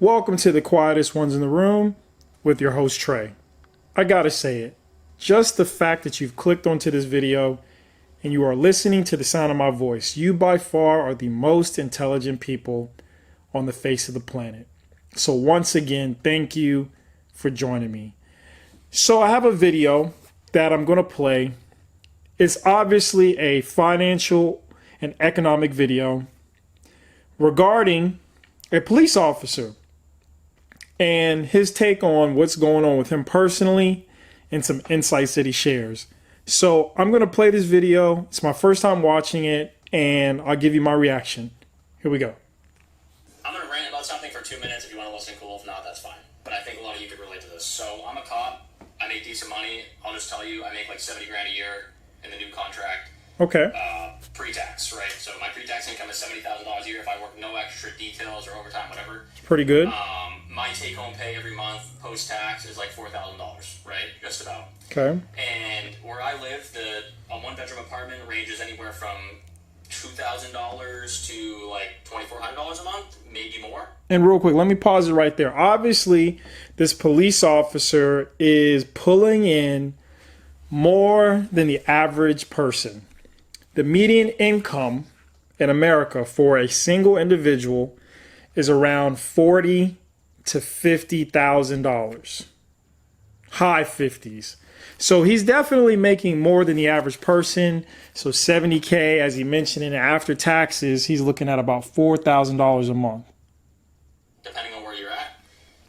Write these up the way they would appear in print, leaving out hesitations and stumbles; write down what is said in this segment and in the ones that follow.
Welcome to the quietest ones in the room with your host Trey. I gotta say it, just the fact that you've clicked onto this video and you are listening to the sound of my voice, you by far are the most intelligent people on the face of the planet. So once again, thank you for joining me. So I have a video that I'm gonna play. It's obviously a financial and economic video regarding a police officer and his take on what's going on with him personally and some insights that he shares. So I'm going to play this video. It's my first time watching it, and I'll give you my reaction. Here we go. I'm going to rant about something for 2 minutes. If you want to listen, cool. If not, that's fine. But I think a lot of you could relate to this. So I'm a cop. I make decent money. I'll just tell you, I make like 70 grand a year in the new contract. Okay. Pre-tax, right? So my pre-tax income is $70,000 a year if I work no extra details or overtime, whatever. It's pretty good. My take-home pay every month post-tax is like $4,000, right? Just about. Okay. And where I live, a one-bedroom apartment ranges anywhere from $2,000 to like $2,400 a month, maybe more. And real quick, let me pause it right there. Obviously, this police officer is pulling in more than the average person. The median income in America for a single individual is around $40,000 to $50,000. High 50s. So he's definitely making more than the average person. So 70K, as he mentioned, and after taxes, he's looking at about $4,000 a month. Depending on where you're at.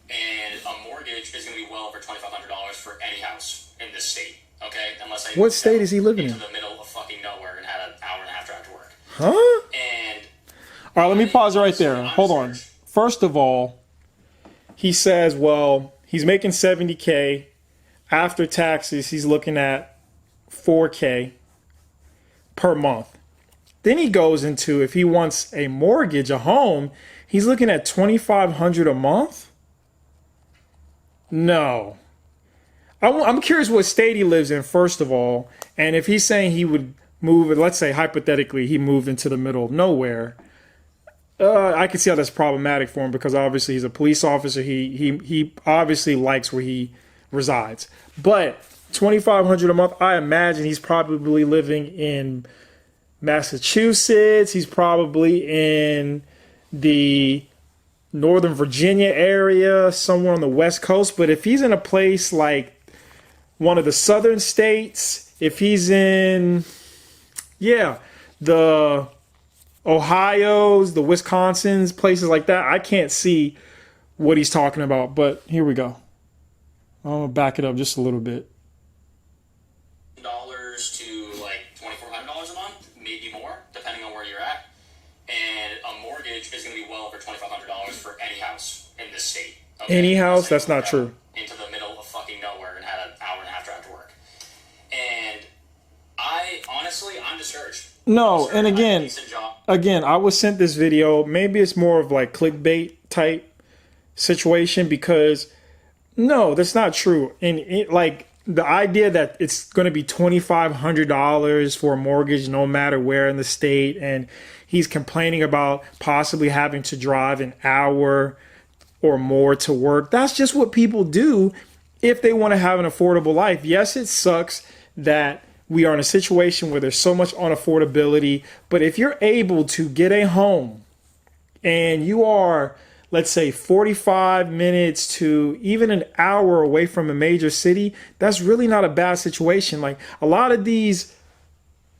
And a mortgage is going to be well over $2,500 for any house in this state. Okay? Unless I What state is he living in? Into the middle of fucking nowhere and had an hour and a half drive to work. Huh? And all right, let me pause right there. Hold on. First of all, he says, well, he's making 70K. After taxes, he's looking at 4K per month. Then he goes into, if he wants a mortgage, a home, he's looking at $2,500 a month? No. I'm curious what state he lives in, first of all. And if he's saying he would move, let's say hypothetically he moved into the middle of nowhere, I can see how that's problematic for him because obviously he's a police officer. He obviously likes where he resides. But $2,500 a month, I imagine he's probably living in Massachusetts. He's probably in the Northern Virginia area, somewhere on the West Coast. But if he's in a place like one of the southern states, if he's in, the Ohio's, the Wisconsin's, places like that, I can't see what he's talking about. But here we go. I'm going to back it up just a little bit. Dollars to like $2,400 a month, maybe more, depending on where you're at. And a mortgage is going to be well over $2,500 for any house in this state. Okay? Any house? That's not true. Into the middle of fucking nowhere and had an hour and a half drive to work. And I'm discouraged. No, and again, I was sent this video. Maybe it's more of like clickbait type situation because no, that's not true. And like the idea that it's going to be $2,500 for a mortgage no matter where in the state, and he's complaining about possibly having to drive an hour or more to work. That's just what people do if they want to have an affordable life. Yes, it sucks that we are in a situation where there's so much unaffordability, but if you're able to get a home and you are, let's say, 45 minutes to even an hour away from a major city, that's really not a bad situation. Like a lot of these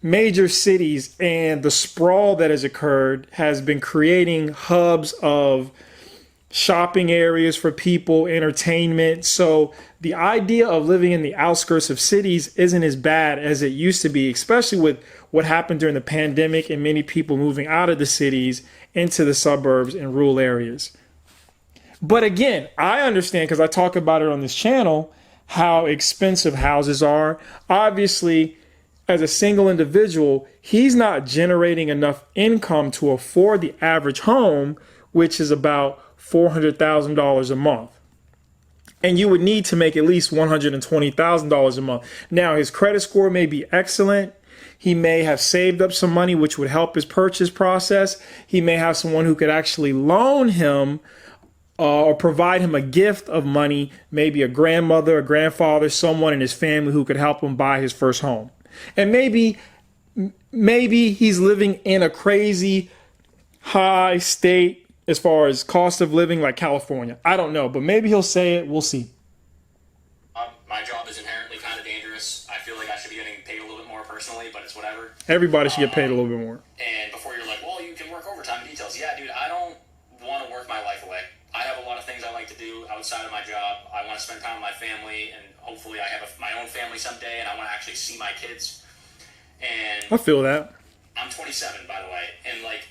major cities and the sprawl that has occurred has been creating hubs of shopping areas for people, entertainment. So the idea of living in the outskirts of cities isn't as bad as it used to be, especially with what happened during the pandemic and many people moving out of the cities into the suburbs and rural areas. But again, I understand because I talk about it on this channel, how expensive houses are. Obviously, as a single individual, he's not generating enough income to afford the average home, which is about $400,000 a month. And you would need to make at least $120,000 a month. Now, his credit score may be excellent. He may have saved up some money, which would help his purchase process. He may have someone who could actually loan him or provide him a gift of money, maybe a grandmother, a grandfather, someone in his family who could help him buy his first home. And maybe he's living in a crazy high state as far as cost of living, like California. I don't know, but maybe he'll say it. We'll see. My job is inherently kind of dangerous. I feel like I should be getting paid a little bit more personally, but it's whatever. Everybody should get paid a little bit more. And before you're like, well, you can work overtime details. Yeah, dude, I don't want to work my life away. I have a lot of things I like to do outside of my job. I want to spend time with my family, and hopefully I have my own family someday, and I want to actually see my kids. And I feel that. I'm 27, by the way, and like,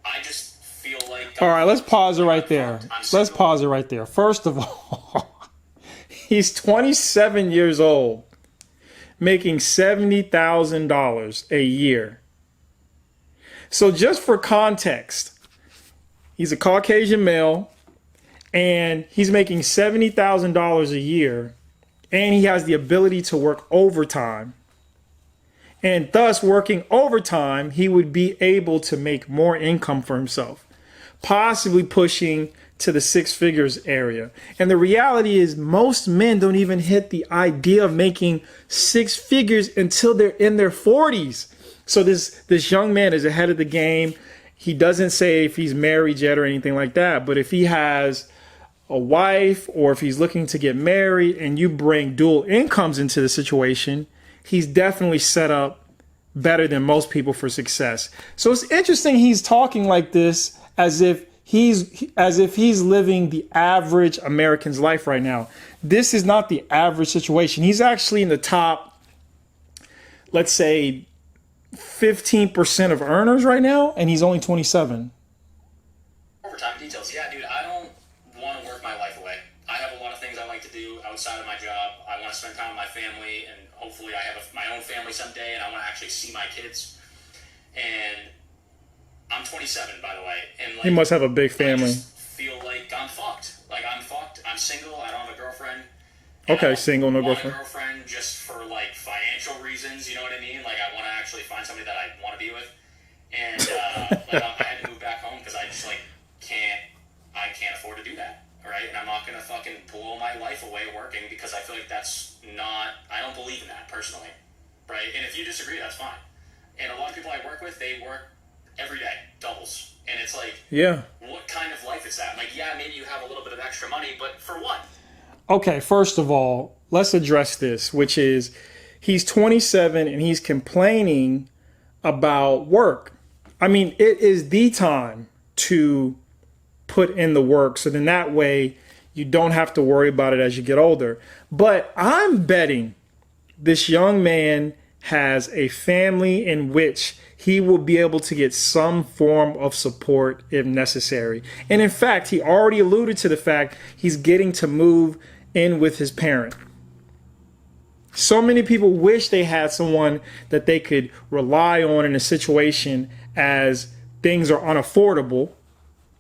I just feel like... All right, let's pause it right there. Let's pause it right there. First of all, he's 27 years old, making $70,000 a year. So just for context, he's a Caucasian male, and he's making $70,000 a year, and he has the ability to work overtime. And thus, working overtime, he would be able to make more income for himself, possibly pushing to the six figures area. And the reality is most men don't even hit the idea of making six figures until they're in their 40s. So this young man is ahead of the game. He doesn't say if he's married yet or anything like that, but if he has a wife or if he's looking to get married and you bring dual incomes into the situation, he's definitely set up better than most people for success. So it's interesting he's talking like this as if he's living the average American's life right now. This is not the average situation. He's actually in the top, let's say, 15% of earners right now, and he's only 27. Overtime details. Yeah, dude, I don't want to work my life away. I have a lot of things I like to do outside of my job. I want to spend time with my family, and hopefully I have my own family someday, and I want to actually see my kids. And I'm 27, by the way. And like, he must have a big family. I just feel like I'm fucked. Like, I'm fucked. I'm single. I don't have a girlfriend. Okay, single, no girlfriend. I want a girlfriend just for, like, financial reasons, you know what I mean? Like, I want to actually find somebody that I want to be with. And, like, I had to move back home because I just, like, I can't afford to do that, all right? And I'm not going to fucking blow my life away working because I feel like that's not, I don't believe in that personally, right? And if you disagree, that's fine. And a lot of people I work with, they work every day, doubles. And it's like, yeah, what kind of life is that? Like, yeah, maybe you have a little bit of extra money, but for what? Okay, first of all, let's address this, which is he's 27 and he's complaining about work. I mean, it is the time to put in the work, so then that way you don't have to worry about it as you get older. But I'm betting this young man has a family in which he will be able to get some form of support if necessary. And in fact, he already alluded to the fact he's getting to move in with his parent. So many people wish they had someone that they could rely on in a situation as things are unaffordable,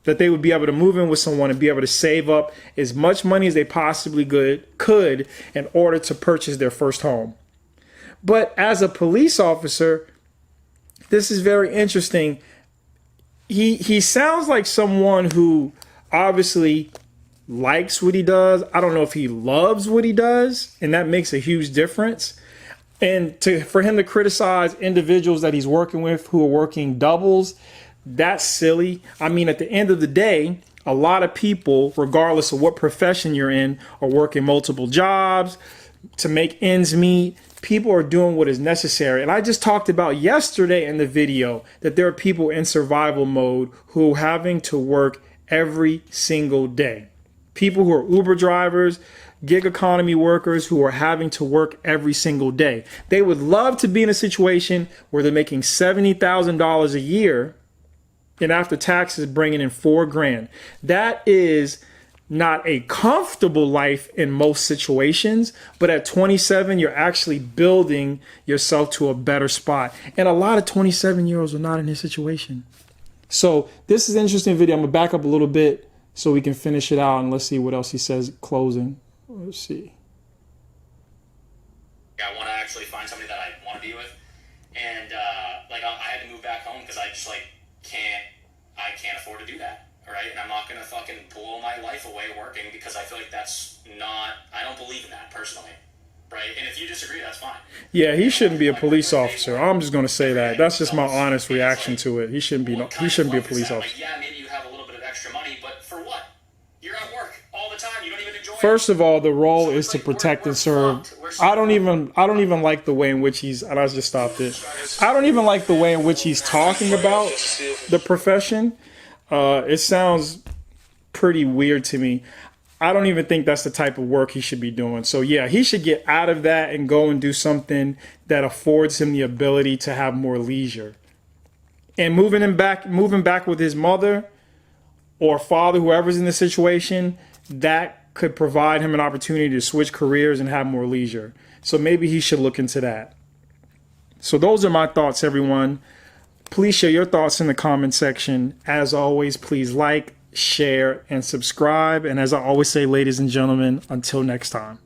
that they would be able to move in with someone and be able to save up as much money as they possibly could in order to purchase their first home. But as a police officer, this is very interesting. He sounds like someone who obviously likes what he does. I don't know if he loves what he does, and that makes a huge difference. And for him to criticize individuals that he's working with who are working doubles, that's silly. I mean, at the end of the day, a lot of people, regardless of what profession you're in, are working multiple jobs to make ends meet. People are doing what is necessary. And I just talked about yesterday in the video that there are people in survival mode who are having to work every single day. People who are Uber drivers, gig economy workers who are having to work every single day. They would love to be in a situation where they're making $70,000 a year and after taxes bringing in $4,000. That is not a comfortable life in most situations, but at 27, you're actually building yourself to a better spot. And a lot of 27-year-olds are not in this situation. So this is an interesting video. I'm gonna back up a little bit so we can finish it out, and let's see what else he says closing. Let's see. I want to actually find somebody that I want to be with, and like I had to move back home because I just like can't afford to do that, all right? And I'm not gonna fucking blow my life life away working, because I feel like that's not, I don't believe in that personally. Right? And if you disagree, that's fine. Yeah, he shouldn't be a police officer. I'm just going to say that. That's just my honest reaction to it. He shouldn't be a police officer. Like, yeah, maybe you have a little bit of extra money, but for what? You're at work all the time. You don't even enjoy it. First of all, the role is to protect and serve. I don't even like the way in which he's, and I just stopped it. I don't even like the way in which he's talking about the profession. It sounds pretty weird to me. I don't even think that's the type of work he should be doing. So yeah, he should get out of that and go and do something that affords him the ability to have more leisure. And moving back with his mother or father, whoever's in the situation, that could provide him an opportunity to switch careers and have more leisure. So maybe he should look into that. So those are my thoughts, everyone. Please share your thoughts in the comment section. As always, please like, share, and subscribe. And as I always say, ladies and gentlemen, until next time.